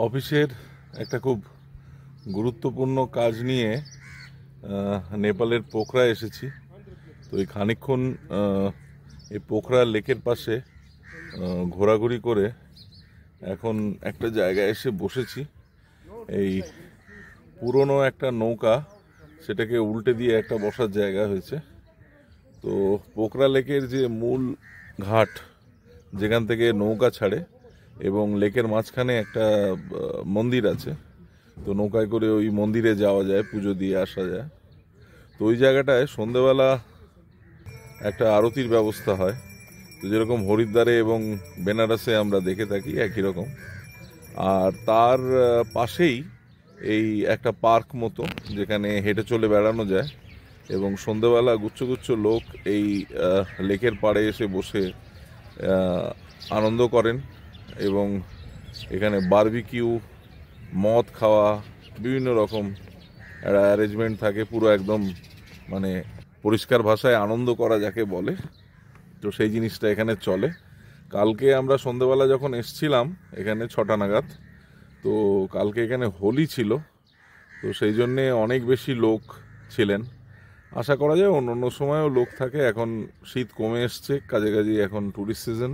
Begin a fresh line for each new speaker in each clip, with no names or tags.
অফিসের একটা খুব গুরুত্বপূর্ণ কাজ নিয়ে নেপালের পোখরা এসেছি। তো এই খানিকক্ষণ এই পোখরা লেকের পাশে ঘোরাঘুরি করে এখন একটা জায়গায় এসে বসেছি। এই পুরনো একটা নৌকা, সেটাকে উল্টে দিয়ে একটা বসার জায়গা হয়েছে। তো পোখরা লেকের যে মূল ঘাট, যেখান থেকে নৌকা ছাড়ে, এবং লেকের মাঝখানে একটা মন্দির আছে। তো নৌকায় করে ওই মন্দিরে যাওয়া যায়, পুজো দিয়ে আসা যায়। তো ওই জায়গাটায় সন্ধেবেলা একটা আরতির ব্যবস্থা হয়। তো যেরকম হরিদ্বারে এবং বেনারসে আমরা দেখে থাকি, একই রকম। আর তার পাশেই এই একটা পার্ক মতো, যেখানে হেঁটে চলে বেড়ানো যায়, এবং সন্ধেবেলা গুচ্ছ গুচ্ছ লোক এই লেকের পাড়ে এসে বসে আনন্দ করেন। এবং এখানে বারবিকিউ, মদ খাওয়া, বিভিন্ন রকম একটা অ্যারেঞ্জমেন্ট থাকে। পুরো একদম মানে পরিষ্কার ভাষায় আনন্দ করা যাকে বলে, তো সেই জিনিসটা এখানে চলে। কালকে আমরা সন্ধেবেলা যখন এসছিলাম এখানে 6টা নাগাদ, তো কালকে এখানে হোলি ছিল, তো সেই জন্যে অনেক বেশি লোক ছিলেন। আশা করা যায় অন্য অন্য সময়ও লোক থাকে। এখন শীত কমে এসছে, কাজে এখন ট্যুরিস্ট সিজন,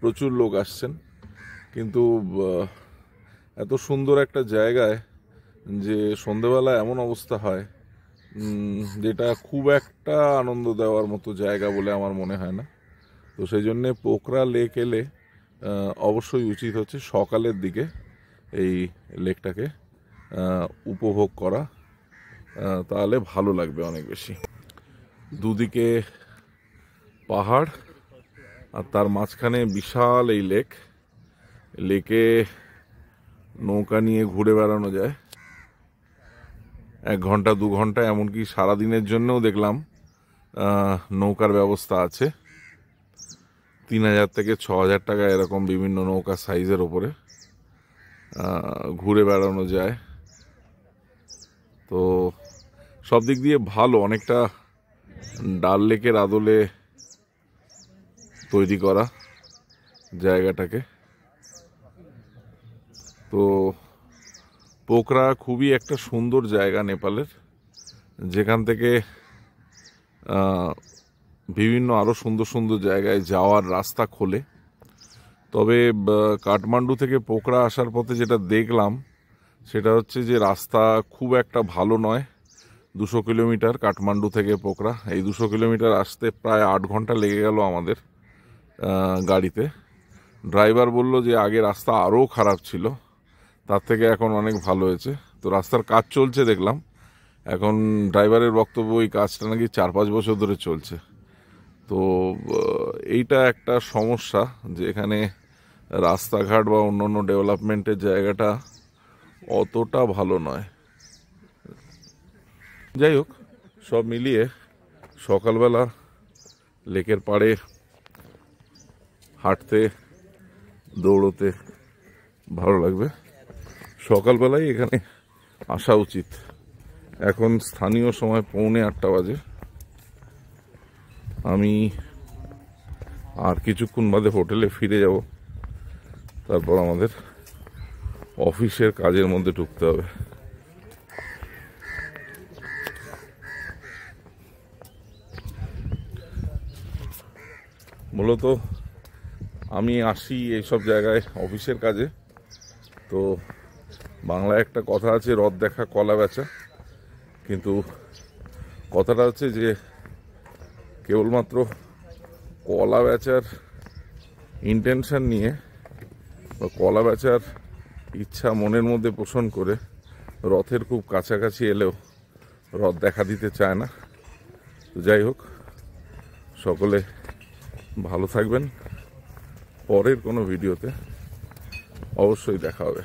প্রচুর লোক আসছেন। কিন্তু এত সুন্দর একটা জায়গায় যে সন্ধেবেলা এমন অবস্থা হয়, যেটা খুব একটা আনন্দ দেওয়ার মতো জায়গা বলে আমার মনে হয় না। তো সেই জন্যে পোখরা লেক এলে অবশ্যই উচিত হচ্ছে সকালের দিকে এই লেকটাকে উপভোগ করা, তাহলে ভালো লাগবে অনেক বেশি। দুদিকে পাহাড় আর তার মাঝখানে বিশাল এই লেকে নৌকা নিয়ে ঘুরে বেড়ানো যায় 1 ঘন্টা 2 ঘন্টা, এমনকি সারাদিনের জন্যও দেখলাম নৌকার ব্যবস্থা আছে। 3000 থেকে 6000 টাকা এরকম বিভিন্ন নৌকা সাইজের ওপরে ঘুরে বেড়ানো যায়। তো সব দিক দিয়ে ভালো, অনেকটা ডাল লেকের আদলে তৈরি করা জায়গাটাকে। তো পোখরা খুবই একটা সুন্দর জায়গা নেপালের, যেখান থেকে বিভিন্ন আরও সুন্দর সুন্দর জায়গায় যাওয়ার রাস্তা খোলে। তবে কাঠমান্ডু থেকে পোখরা আসার পথে যেটা দেখলাম, সেটা হচ্ছে যে রাস্তা খুব একটা ভালো নয়। 200 কিলোমিটার কাঠমান্ডু থেকে পোখরা, এই 200 কিলোমিটার আসতে প্রায় 8 ঘন্টা লেগে গেল আমাদের গাড়িতে। ড্রাইভার বলল যে আগে রাস্তা আরও খারাপ ছিল, তার থেকে এখন অনেক ভালো হয়েছে। তো রাস্তার কাজ চলছে দেখলাম। এখন ড্রাইভারের বক্তব্য এই কাজটা নাকি 4-5 বছর ধরে চলছে। তো এইটা একটা সমস্যা, যে এখানে রাস্তাঘাট বা অন্যান্য ডেভেলপমেন্টের জায়গাটা অতটা ভালো নয়। যাই হোক, সব মিলিয়ে সকালবেলা লেকের পাড়ে হাঁটতে দৌড়তে ভালো লাগবে। সকালবেলায় এখানে আসা উচিত। এখন স্থানীয় সময় 7:45 বাজে। আমি আর কিছুক্ষণ বাদে হোটেলে ফিরে যাব, তারপর আমাদের অফিসের কাজের মধ্যে ঢুকতে হবে। মূলত আমি আসি এইসব জায়গায় অফিসের কাজে। তো বাংলায় একটা কথা আছে, রথ দেখা কলা বেচা। কিন্তু কথাটা হচ্ছে যে কেবলমাত্র কলা বেচার ইন্টেনশন নিয়ে বা কলা বেচার ইচ্ছা মনের মধ্যে পোষণ করে রথের খুব কাছাকাছি এলেও রথ দেখা দিতে চায় না। তো যাই হোক, সকলে ভালো থাকবেন। পরের কোনো ভিডিওতে অবশ্যই দেখা হবে।